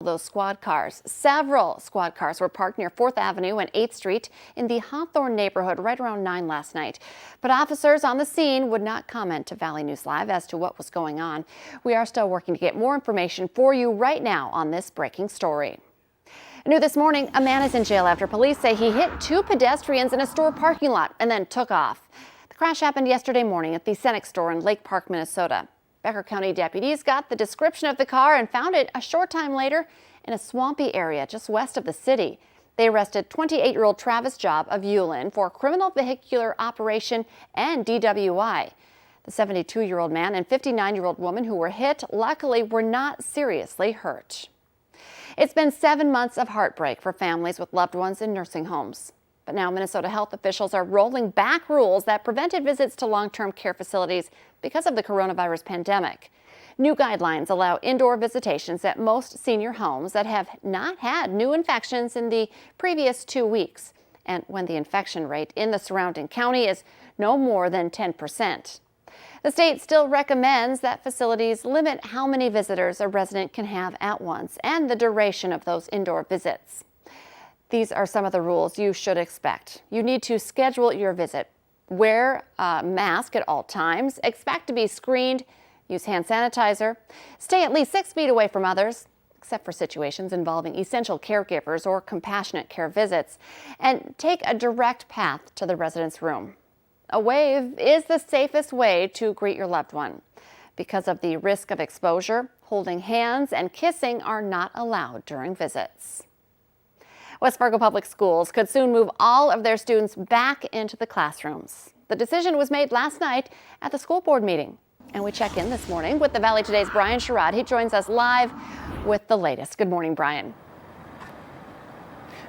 Those squad cars. Several squad cars were parked near 4th Avenue and 8th Street in the Hawthorne neighborhood right around 9 last night. But officers on the scene would not comment to Valley News Live as to what was going on. We are still working to get more information for you right now on this breaking story. New this morning, a man is in jail after police say he hit 2 pedestrians in a store parking lot and then took off. The crash happened yesterday morning at the Cenex store in Lake Park, Minnesota. Becker County deputies got the description of the car and found it a short time later in a swampy area just west of the city. They arrested 28-year-old Travis Job of Ulen for criminal vehicular operation and DWI. The 72-year-old man and 59-year-old woman who were hit luckily were not seriously hurt. It's been 7 months of heartbreak for families with loved ones in nursing homes. But now Minnesota health officials are rolling back rules that prevented visits to long-term care facilities because of the coronavirus pandemic. New guidelines allow indoor visitations at most senior homes that have not had new infections in the previous 2 weeks, and when the infection rate in the surrounding county is no more than 10%. The state still recommends that facilities limit how many visitors a resident can have at once and the duration of those indoor visits. These are some of the rules you should expect. You need to schedule your visit. Wear a mask at all times. Expect to be screened. Use hand sanitizer. Stay at least 6 feet away from others, except for situations involving essential caregivers or compassionate care visits. And take a direct path to the resident's room. A wave is the safest way to greet your loved one. Because of the risk of exposure, holding hands and kissing are not allowed during visits. West Fargo Public Schools could soon move all of their students back into the classrooms. The decision was made last night at the school board meeting. And we check in this morning with the Valley Today's Brian Sherrod. He joins us live with the latest. Good morning, Brian.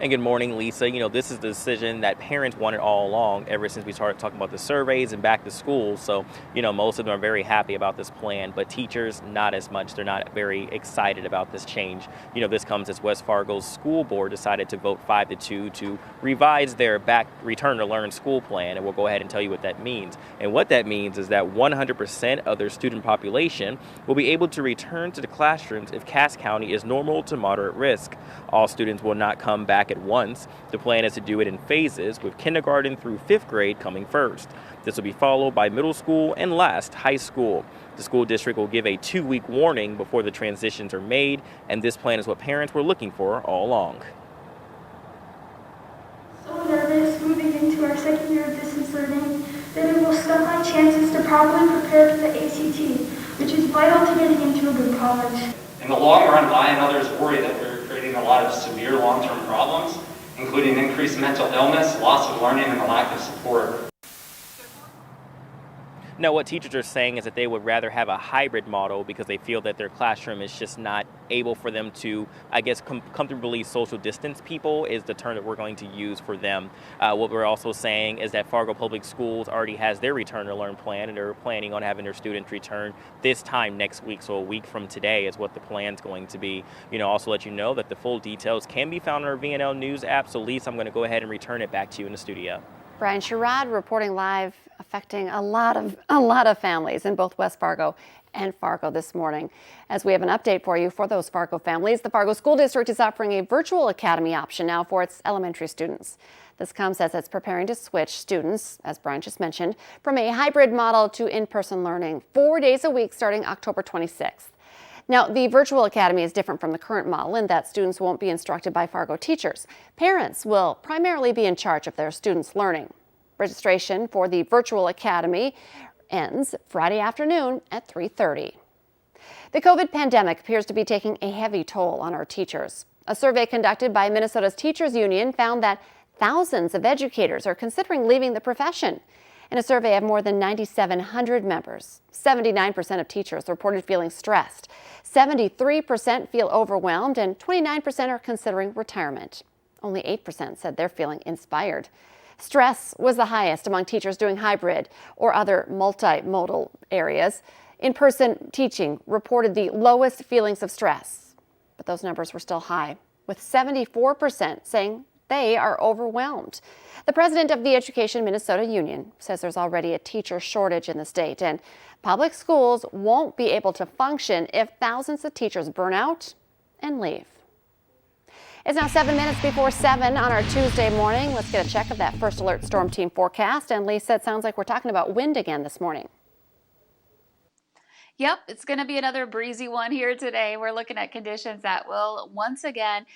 And good morning, Lisa. This is the decision that parents wanted all along ever since we started talking about the surveys and back to school. So, most of them are very happy about this plan, but teachers, not as much. They're not very excited about this change. This comes as West Fargo's school board decided to vote 5-2 to revise their return to learn school plan. And we'll go ahead and tell you what that means. And what that means is that 100% of their student population will be able to return to the classrooms if Cass County is normal to moderate risk. All students will not come back at once. The plan is to do it in phases, with kindergarten through 5th grade coming first. This will be followed by middle school and last high school. The school district will give a 2-week warning before the transitions are made, and this plan is what parents were looking for all along. So nervous moving into our second year of distance learning that it will stunt my chances to properly prepare for the ACT, which is vital to getting into a good college. In the long run, I and others worry that we're creating a lot of severe long-term problems, including increased mental illness, loss of learning, and a lack of support. Now, what teachers are saying is that they would rather have a hybrid model because they feel that their classroom is just not able for them to, comfortably social distance people is the term that we're going to use for them. What we're also saying is that Fargo Public Schools already has their return to learn plan, and they're planning on having their students return this time next week. So a week from today is what the plan's going to be. Also let you know that the full details can be found on our VNL News app. So Lisa, I'm going to go ahead and return it back to you in the studio. Brian Sherrod reporting live, affecting a lot of families in both West Fargo and Fargo this morning. As we have an update for you for those Fargo families, the Fargo School District is offering a virtual academy option now for its elementary students. This comes as it's preparing to switch students, as Brian just mentioned, from a hybrid model to in-person learning 4 days a week starting October 26th. Now, the virtual academy is different from the current model in that students won't be instructed by Fargo teachers. Parents will primarily be in charge of their students' learning. Registration for the virtual academy ends Friday afternoon at 3:30. The COVID pandemic appears to be taking a heavy toll on our teachers. A survey conducted by Minnesota's Teachers Union found that thousands of educators are considering leaving the profession. In a survey of more than 9,700 members, 79% of teachers reported feeling stressed, 73% feel overwhelmed, and 29% are considering retirement. Only 8% said they're feeling inspired. Stress was the highest among teachers doing hybrid or other multimodal areas. In-person teaching reported the lowest feelings of stress, but those numbers were still high, with 74% saying they are overwhelmed. The president of the Education Minnesota Union says there's already a teacher shortage in the state, and public schools won't be able to function if thousands of teachers burn out and leave. It's now 7 minutes before 7 on our Tuesday morning. Let's get a check of that first alert storm team forecast. And Lisa, it sounds like we're talking about wind again this morning. Yep, it's going to be another breezy one here today. We're looking at conditions that will once again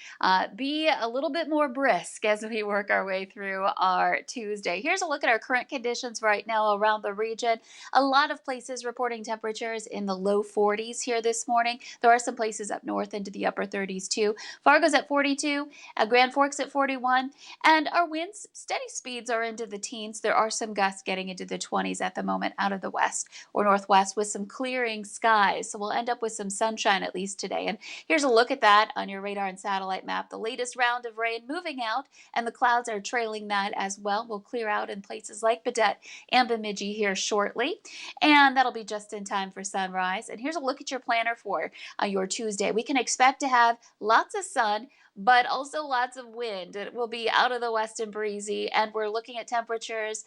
be a little bit more brisk as we work our way through our Tuesday. Here's a look at our current conditions right now around the region. A lot of places reporting temperatures in the low 40s here this morning. There are some places up north into the upper 30s too. Fargo's at 42, Grand Forks at 41, and our winds, steady speeds are into the teens. There are some gusts getting into the 20s at the moment out of the west or northwest with some clearing skies. So we'll end up with some sunshine at least today. And here's a look at that on your radar and satellite map. The latest round of rain moving out, and the clouds are trailing that as well. We'll clear out in places like Baudette and Bemidji here shortly, and that'll be just in time for sunrise. And here's a look at your planner for your Tuesday. We can expect to have lots of sun, but also lots of wind. It will be out of the west and breezy, and we're looking at temperatures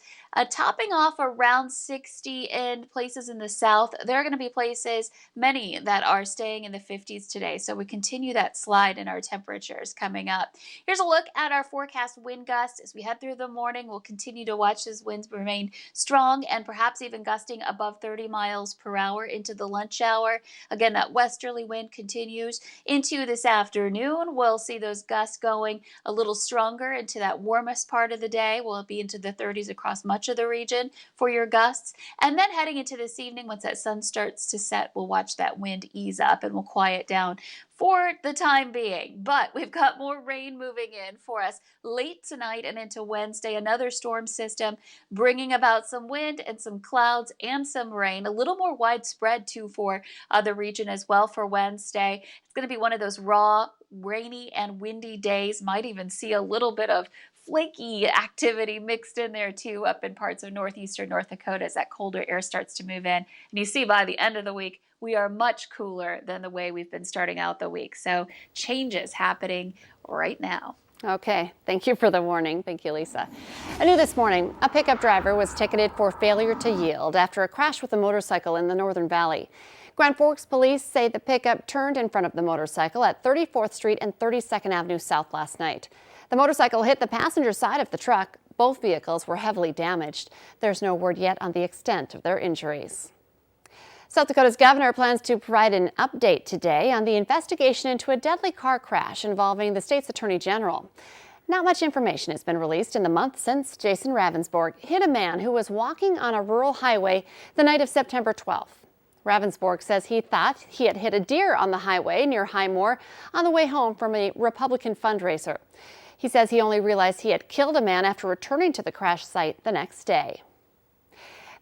topping off around 60 in places in the south. There are going to be places, many that are staying in the 50s today, so we continue that slide in our temperatures coming up. Here's a look at our forecast wind gusts. As we head through the morning, we'll continue to watch as winds remain strong and perhaps even gusting above 30 miles per hour into the lunch hour. Again, that westerly wind continues into this afternoon. We'll see those gusts going a little stronger into that warmest part of the day. We'll be into the 30s across much of the region for your gusts. And then heading into this evening, once that sun starts to set, we'll watch that wind ease up and we'll quiet down for the time being. But we've got more rain moving in for us late tonight and into Wednesday. Another storm system bringing about some wind and some clouds and some rain. A little more widespread too for the region as well for Wednesday. It's going to be one of those raw, rainy and windy days. Might even see a little bit of flaky activity mixed in there too up in parts of northeastern North Dakota as that colder air starts to move in. And you see by the end of the week, we are much cooler than the way we've been starting out the week. So changes happening right now. Okay, thank you for the warning. Thank you, Lisa. New this morning, a pickup driver was ticketed for failure to yield after a crash with a motorcycle in the Northern Valley. Grand Forks police say the pickup turned in front of the motorcycle at 34th Street and 32nd Avenue South last night. The motorcycle hit the passenger side of the truck. Both vehicles were heavily damaged. There's no word yet on the extent of their injuries. South Dakota's governor plans to provide an update today on the investigation into a deadly car crash involving the state's attorney general. Not much information has been released in the month since Jason Ravensborg hit a man who was walking on a rural highway the night of September 12th. Ravensborg says he thought he had hit a deer on the highway near Highmore on the way home from a Republican fundraiser. He says he only realized he had killed a man after returning to the crash site the next day.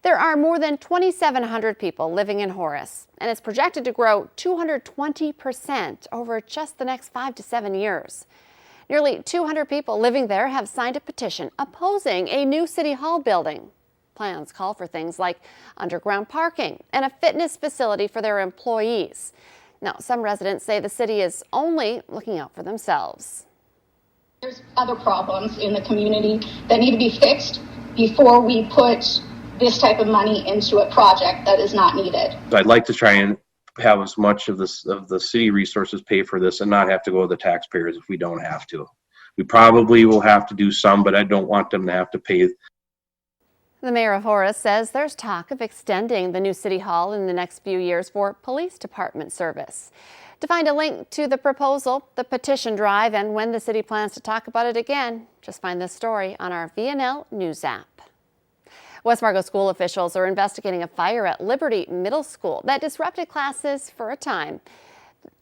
There are more than 2,700 people living in Horace, and it's projected to grow 220% over just the next 5 to 7 years. Nearly 200 people living there have signed a petition opposing a new City Hall building. Plans call for things like underground parking and a fitness facility for their employees. Now, some residents say the city is only looking out for themselves. There's other problems in the community that need to be fixed before we put this type of money into a project that is not needed. I'd like to try and have as much of the city resources pay for this and not have to go to the taxpayers if we don't have to. We probably will have to do some, but I don't want them to have to pay. The mayor of Horace says there's talk of extending the new City Hall in the next few years for police department service. To find a link to the proposal, the petition drive, and when the city plans to talk about it again, just find this story on our VNL News app. West Fargo school officials are investigating a fire at Liberty Middle School that disrupted classes for a time.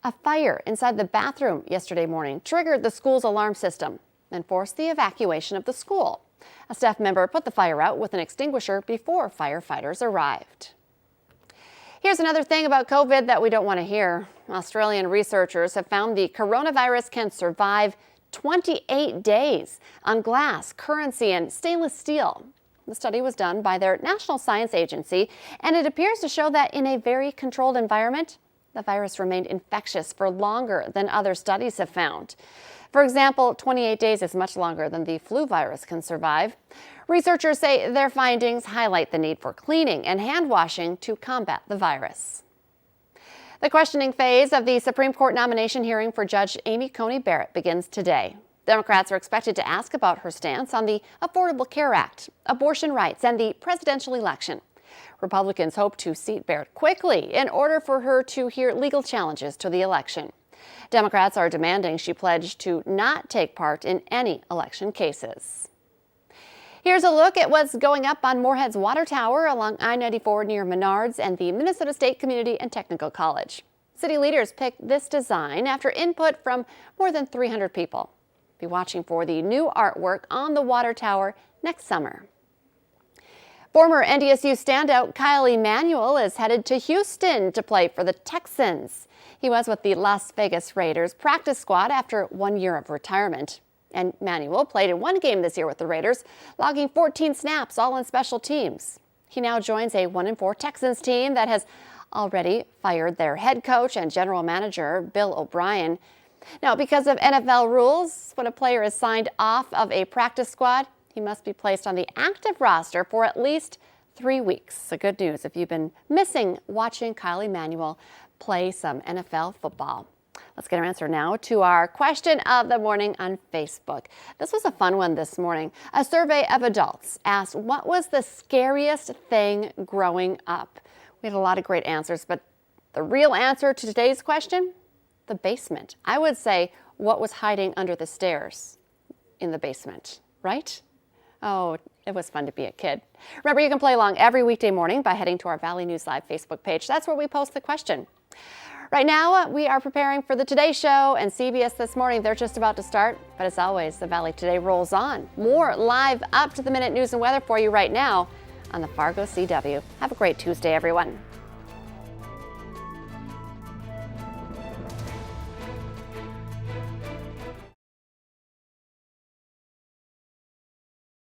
A fire inside the bathroom yesterday morning triggered the school's alarm system and forced the evacuation of the school. A staff member put the fire out with an extinguisher before firefighters arrived. Here's another thing about COVID that we don't want to hear. Australian researchers have found the coronavirus can survive 28 days on glass, currency, and stainless steel. The study was done by their National Science Agency, and it appears to show that in a very controlled environment, the virus remained infectious for longer than other studies have found. For example, 28 days is much longer than the flu virus can survive. Researchers say their findings highlight the need for cleaning and hand washing to combat the virus. The questioning phase of the Supreme Court nomination hearing for Judge Amy Coney Barrett begins today. Democrats are expected to ask about her stance on the Affordable Care Act, abortion rights, and the presidential election. Republicans hope to seat Barrett quickly in order for her to hear legal challenges to the election. Democrats are demanding she pledge to not take part in any election cases. Here's a look at what's going up on Moorhead's water tower along I-94 near Menards and the Minnesota State Community and Technical College. City leaders picked this design after input from more than 300 people. Be watching for the new artwork on the water tower next summer. Former NDSU standout Kyle Emanuel is headed to Houston to play for the Texans. He was with the Las Vegas Raiders practice squad after 1 year of retirement. And Emanuel played in one game this year with the Raiders, logging 14 snaps, all on special teams. He now joins a 1-4 Texans team that has already fired their head coach and general manager, Bill O'Brien. Now, because of NFL rules, when a player is signed off of a practice squad, he must be placed on the active roster for at least 3 weeks. So good news if you've been missing watching Kyle Emanuel play some NFL football. Let's get our answer now to our question of the morning on Facebook. This was a fun one this morning. A survey of adults asked, what was the scariest thing growing up? We had a lot of great answers, but the real answer to today's question, the basement. I would say what was hiding under the stairs in the basement, right? Oh, it was fun to be a kid. Remember, you can play along every weekday morning by heading to our Valley News Live Facebook page. That's where we post the question. Right now, we are preparing for the Today Show and CBS This Morning. They're just about to start, but as always, the Valley Today rolls on. More live up-to-the-minute news and weather for you right now on the Fargo CW. Have a great Tuesday, everyone.